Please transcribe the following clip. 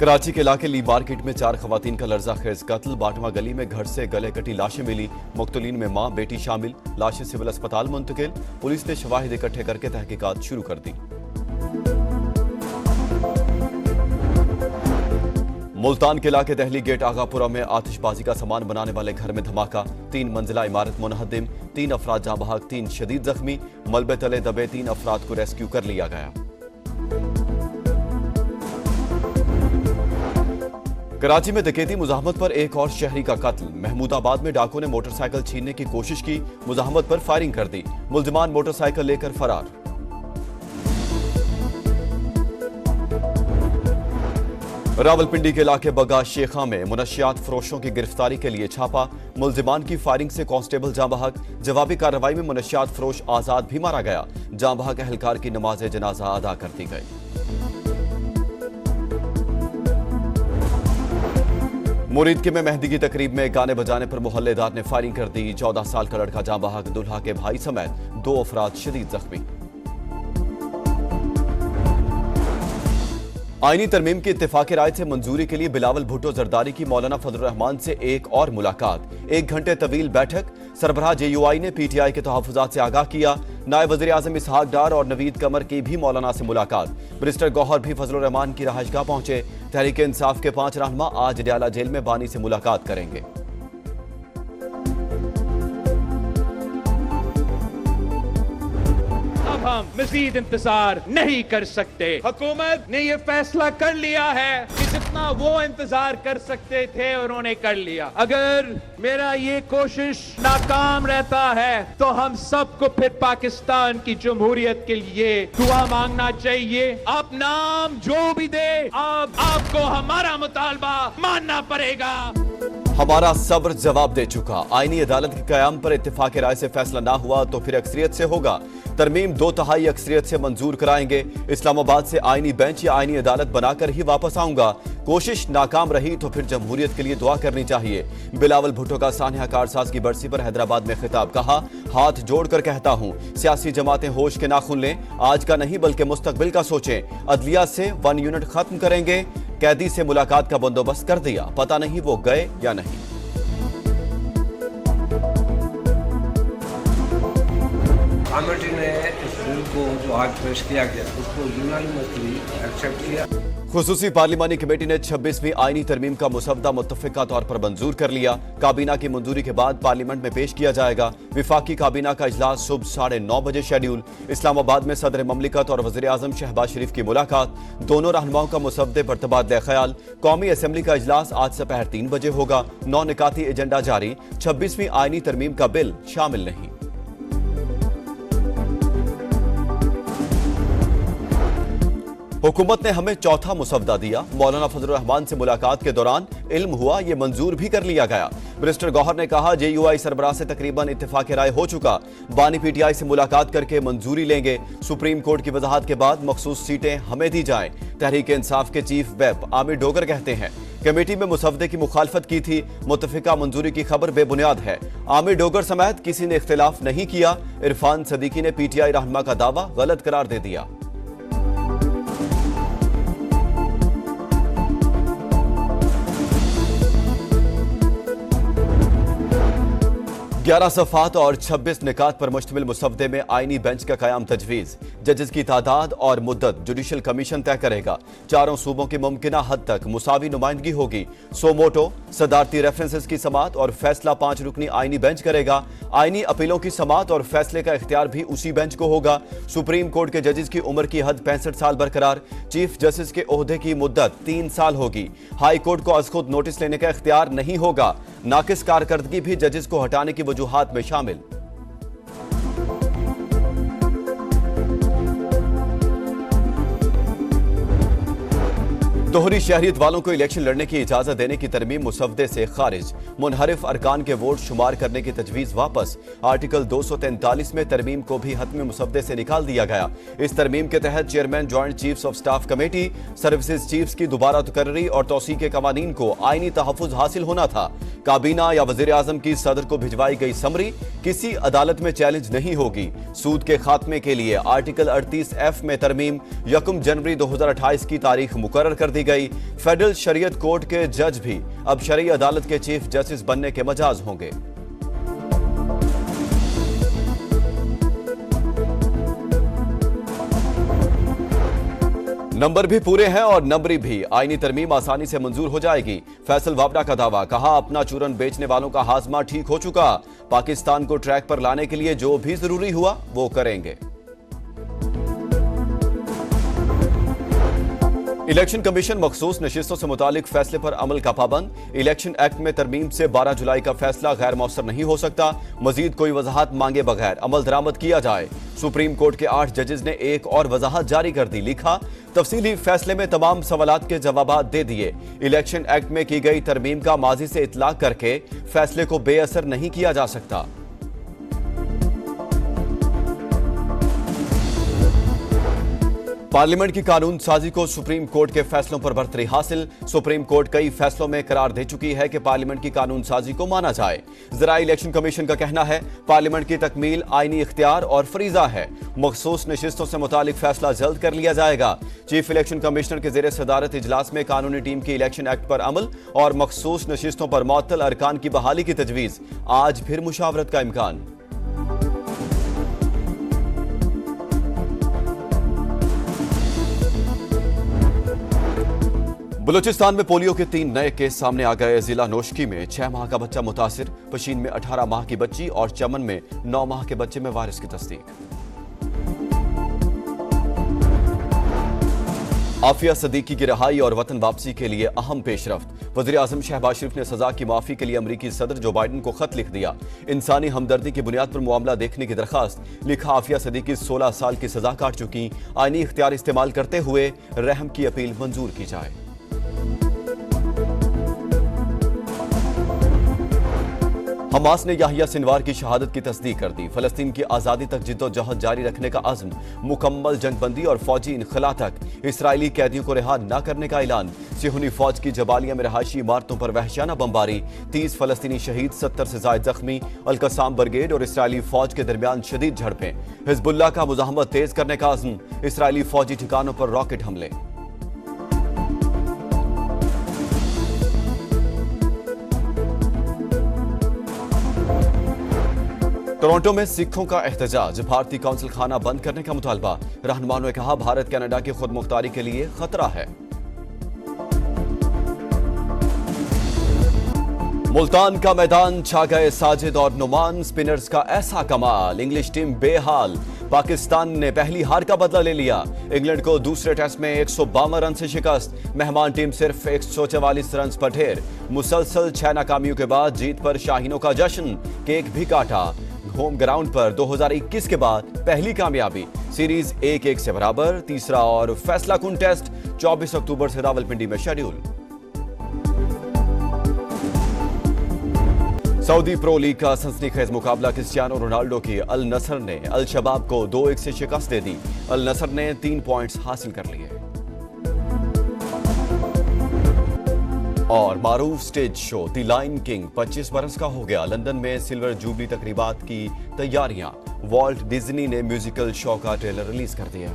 कराची के इलाके ली मार्केट में 4 खवातीन का लर्जा खेज कत्ल। बाटवा गली में घर से गले कटी लाशें मिली। मुक्तलीन में मां बेटी शामिल। लाशें सिविल अस्पताल मुंतकिल। पुलिस ने शवाहिद इकट्ठे करके तहकीकात शुरू कर दी। मुल्तान के इलाके दहली गेट आगापुरा में आतिशबाजी का सामान बनाने वाले घर में धमाका। 3 मंजिला इमारत मुनहदिम। 3 अफराद जाँ बहक, 3 शदीद जख्मी। मलबे तले दबे 3 अफराद को रेस्क्यू कर लिया गया। कराची में डकैती मुजाहमत पर एक और शहरी का कत्ल। महमूदाबाद में डाकुओं ने मोटरसाइकिल छीनने की कोशिश की, मुजाहमत पर फायरिंग कर दी। मुल्जिमान मोटरसाइकिल लेकर फरार। रावलपिंडी के इलाके बगा शेखा में मुनशियात फरोशों की गिरफ्तारी के लिए छापा। मुल्जिमान की फायरिंग से कांस्टेबल जाँ बहक। जवाबी कार्रवाई में मुनशियात फरोश आजाद भी मारा गया। जाँ बहक अहलकार की नमाज जनाजा अदा कर दी गई। मुरीदके में मेहंदी की तकरीब में गाने बजाने पर मोहल्लेदार ने फायरिंग कर दी। 14 साल का लड़का जाँ बहक, दुल्हा के भाई समेत 2 अफराद शदीद जख्मी। आईनी तरमीम की इत्तेफाकी राय से मंजूरी के लिए बिलावल भुट्टो जरदारी की मौलाना फजलुर रहमान से एक और मुलाकात। 1 घंटे तवील बैठक। सरबराह JUI ने PTI के तहफ्फुजात से आगाह किया। नायब वज़ीर आज़म इसहाक डार और नवीद कमर की भी मौलाना से मुलाकात। बैरिस्टर गौहर भी फजलुर रहमान की रहायशगाह पहुंचे। तहरीक इंसाफ के 5 रहनुमा आज डयाला जेल में बानी से मुलाकात करेंगे। हम मजीद इंतजार नहीं कर सकते। हुकूमत ने ये फैसला कर लिया है कि जितना वो इंतजार कर सकते थे उन्होंने कर लिया। अगर मेरा ये कोशिश नाकाम रहता है तो हम सबको फिर पाकिस्तान की जमहूरियत के लिए दुआ मांगना चाहिए। आप नाम जो भी दे, आपको हमारा मुतालबा मानना पड़ेगा। हमारा सब्र जवाब दे चुका। आईनी अदालत के कयाम पर इत्तेफाक राय से फैसला ना हुआ तो फिर अक्सरियत से होगा। तरमीम 2/3 अक्सरियत से मंजूर कराएंगे। इस्लामाबाद से आईनी बेंच या आईनी अदालत बनाकर ही वापस आऊंगा। कोशिश नाकाम रही तो फिर जमहूरियत के लिए दुआ करनी चाहिए। बिलावल भुट्टो का सानिया कारसाज की बरसी पर हैदराबाद में खिताब। कहा, हाथ जोड़कर कहता हूं, सियासी जमातें होश के नाखून लें। आज का नहीं बल्कि मुस्तकबिल का सोचें। अदलिया से 1 यूनिट खत्म करेंगे। कैदी से मुलाकात का बंदोबस्त कर दिया, पता नहीं वो गए या नहीं। कमेटी ने इस बिल को जो आज पेश किया गया उसको यूनानिमसली एक्सेप्ट किया। खुसूसी पार्लिमानी कमेटी ने 26वीं आईनी तरमीम का मुसवदा मुत्तफिका तौर पर मंजूर कर लिया। काबीना की मंजूरी के बाद पार्लियामेंट में पेश किया जाएगा। विफाकी काबीना का इजलास सुबह 9:30 बजे शेड्यूल। इस्लामाबाद में सदर ममलिकत और वज़ीर आज़म शहबाज शरीफ की मुलाकात। दोनों रहनुमाओं का मुसवदे पर तबादला ख्याल। कौमी असम्बली का इजलास आज दोपहर 3 बजे होगा। 9 निकाती एजेंडा जारी। 26वीं आईनी तरमीम का बिल शामिल नहीं। हुकूमत ने हमें चौथा मुसवदा दिया। मौलाना फजलुर रहमान से मुलाकात के दौरान इल्म हुआ, ये मंजूर भी कर लिया गया। बैरिस्टर गौहर ने कहा, JUI सरबराह से तकरीबन इत्तेफाक राय हो चुका। बानी PTI से मुलाकात करके मंजूरी लेंगे। सुप्रीम कोर्ट की वजाहत के बाद मखसूस सीटें हमें दी जाएं। तहरीक इंसाफ के चीफ व्हिप आमिर डोगर कहते हैं, कमेटी में मुसवदे की मुखालफत की थी। मुत्तफिका मंजूरी की खबर बेबुनियाद है। आमिर डोगर समेत किसी ने इख्तिलाफ नहीं किया। इरफान सदीकी ने PTI रहनुमा का दावा गलत करार दे दिया। ग्यारह सफ़ात और 26 निकात पर मुश्तमिल मुसवदे में आईनी बेंच का कयाम तजवीज़। जजेस की तादाद और मुद्दत जुडिशल कमीशन तय करेगा। चारों सूबों की मुमकिना हद तक मुसावी नुमाइंदगी होगी। सोमोटो सदारती रेफरेंसेस की समात और फैसला 5 रुकनी आईनी बेंच करेगा। आईनी अपीलों की समात और फैसले का इख्तियार भी उसी बेंच को होगा। सुप्रीम कोर्ट के जजेस की उम्र की हद 65 साल बरकरार। चीफ जस्टिस के ओहदे की मुद्दत 3 साल होगी। हाई कोर्ट को अज खुद नोटिस लेने का इख्तियार नहीं होगा। नाकिस कारकर्दगी भी जजेस को हटाने की वजूहात में शामिल। दोहरी शहरियत वालों को इलेक्शन लड़ने की इजाजत देने की तरमीम मुसवदे से खारिज। मुनहरिफ अरकान के वोट शुमार करने की तजवीज़ वापस। आर्टिकल 243 में तरमीम को भी हतमी मुसवदे से निकाल दिया गया। इस तरमीम के तहत chairman joint chiefs of staff committee services chiefs की दोबारा तकर्री और तौसीक के कवानीन को आईनी तहफ़्फ़ुज़ हासिल होना था। काबीना या वज़ीर आज़म की सदर को भिजवाई गई समरी किसी अदालत में चैलेंज नहीं होगी। सूद के खात्मे के लिए आर्टिकल 38F में तरमीम 1 जनवरी 2028 की तारीख मुकर्रर कर दी की गई। फेडरल शरीयत कोर्ट के जज भी अब शरई अदालत के चीफ जस्टिस बनने के मजाज होंगे। नंबर भी पूरे हैं और नंबरी भी। आईनी तरमीम आसानी से मंजूर हो जाएगी। फैसल वाबरा का दावा, कहा अपना चूरन बेचने वालों का हाजमा ठीक हो चुका। पाकिस्तान को ट्रैक पर लाने के लिए जो भी जरूरी हुआ वो करेंगे। इलेक्शन कमीशन मखसूस नशिस्तों से मुतालिक फैसले पर अमल का पाबंद। इलेक्शन एक्ट में तरमीम से 12 जुलाई का फैसला गैर मौसर नहीं हो सकता। मजीद कोई वजाहत मांगे बगैर अमल दरामद किया जाए। सुप्रीम कोर्ट के 8 जजेस ने एक और वजाहत जारी कर दी। लिखा, तफसीली फैसले में तमाम सवालात के जवाबात दे दिए। इलेक्शन एक्ट में की गई तरमीम का माजी से इतलाक करके फैसले को बेअसर नहीं किया जा सकता। पार्लियामेंट की कानून साजी को सुप्रीम कोर्ट के फैसलों पर बरतरी हासिल। सुप्रीम कोर्ट कई फैसलों में करार दे चुकी है कि पार्लियामेंट की कानून साजी को माना जाए। जरा इलेक्शन कमीशन का कहना है, पार्लियामेंट की तकमील आईनी इख्तियार और फरीजा है। मखसूस नशिस्तों से मुतालिक फैसला जल्द कर लिया जाएगा। चीफ इलेक्शन कमिश्नर के जेर सदारत इजलास में कानूनी टीम की इलेक्शन एक्ट पर अमल और मखसूस नशिस्तों पर मुअत्तल अरकान की बहाली की तजवीज। आज फिर मुशावरत का इम्कान। बलूचिस्तान में पोलियो के 3 नए केस सामने आ गए। जिला नोशकी में 6 माह का बच्चा मुतासिर, पशीन में 18 माह की बच्ची और चमन में 9 माह के बच्चे में वायरस की तस्दीक। आफिया सदीकी की रिहाई और वतन वापसी के लिए अहम पेशरफ्त। वज़ीर आज़म शहबाज शरीफ ने सजा की माफी के लिए अमरीकी सदर जो बाइडन को खत लिख दिया। इंसानी हमदर्दी की बुनियाद पर मामला देखने की दरखास्त। लिखा, आफिया सदीकी 16 साल की सजा काट चुकी, आईनी इख्तियार इस्तेमाल करते हुए रहम की अपील मंजूर की जाए। हमास ने याहिया सिनवार की शहादत की तस्दीक कर दी। फलस्तीन की आज़ादी तक जिद्दोजहद जारी रखने का अज़्म, मुकम्मल जंगबंदी और फौजी इनखला तक। इसराइली कैदियों को रिहा न करने का ऐलान। सिहोनी फौज की जबालिया में रहायशी इमारतों पर वहशियाना बमबारी। 30 फलस्तीनी शहीद, 70 से जायद जख्मी। अल-कसाम ब्रिगेड और इसराइली फौज के दरमियान शदीद झड़पें। हिजबुल्लाह का मुजाहमत तेज करने का अज़्म। इसराइली फौजी ठिकानों पर रॉकेट हमले। टोरंटो में सिखों का एहतजाज, भारतीय कौंसल खाना बंद करने का मुतालबा। रहनुमाओं ने कहा, भारत कनाडा की खुद मुख्तारी के लिए खतरा है। मुल्तान का मैदान छा गए साजिद और नुमान, स्पिनर्स का ऐसा कमाल। इंग्लिश टीम बेहाल, पाकिस्तान ने पहली हार का बदला ले लिया। इंग्लैंड को दूसरे टेस्ट में 152 रन से शिकस्त। मेहमान टीम सिर्फ 144 रन पर ढेर। मुसलसल 6 नाकामियों के बाद जीत पर शाहीनों का जश्न, केक भी काटा। होम ग्राउंड पर 2021 के बाद पहली कामयाबी। सीरीज 1-1 से बराबर। तीसरा और फैसला कुन टेस्ट 24 अक्टूबर से रावलपिंडी में शेड्यूल। सऊदी प्रो लीग का सनसनीखेज मुकाबला क्रिस्टियानो रोनाल्डो की अल नसर ने अल शबाब को 2-1 से शिकस्त दे दी। अल नसर ने 3 पॉइंट्स हासिल कर लिए। और मारूफ stage show the Lion King 25 बरस का हो गया। लंदन में सिल्वर जुबली तकरीबात की तैयारियां। वॉल्ट डिज्नी ने म्यूजिकल शो का ट्रेलर रिलीज कर दिया।